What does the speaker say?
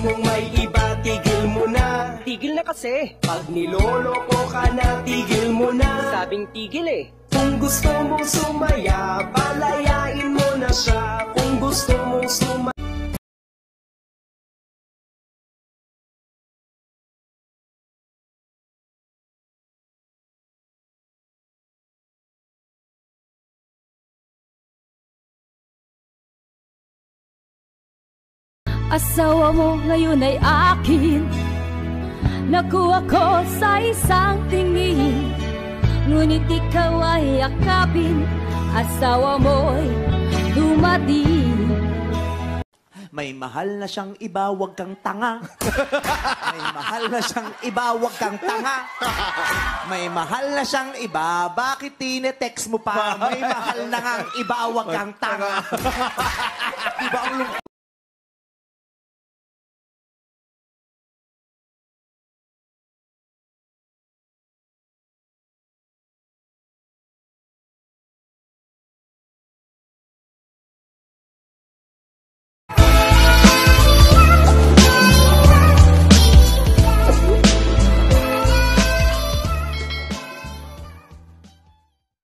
mong may iba, tigil mo na. Tigil na kasi. Pag niloloko ka na, tigil mo na. Sabing tigil eh. Kung gusto mong sumaya, palayain mo na siya. Kung gusto mong sumaya, asawa mo ngayon ay akin. Nakuha ko sa isang tingin, ngunit ikaw ay yakapin. Asawa mo'y dumating. May mahal na siyang iba, wag kang tanga. May mahal na siyang iba, wag kang tanga. May mahal na siyang iba, bakit tinetext mo pa? May mahal na ngang iba, wag kang tanga. Diba ang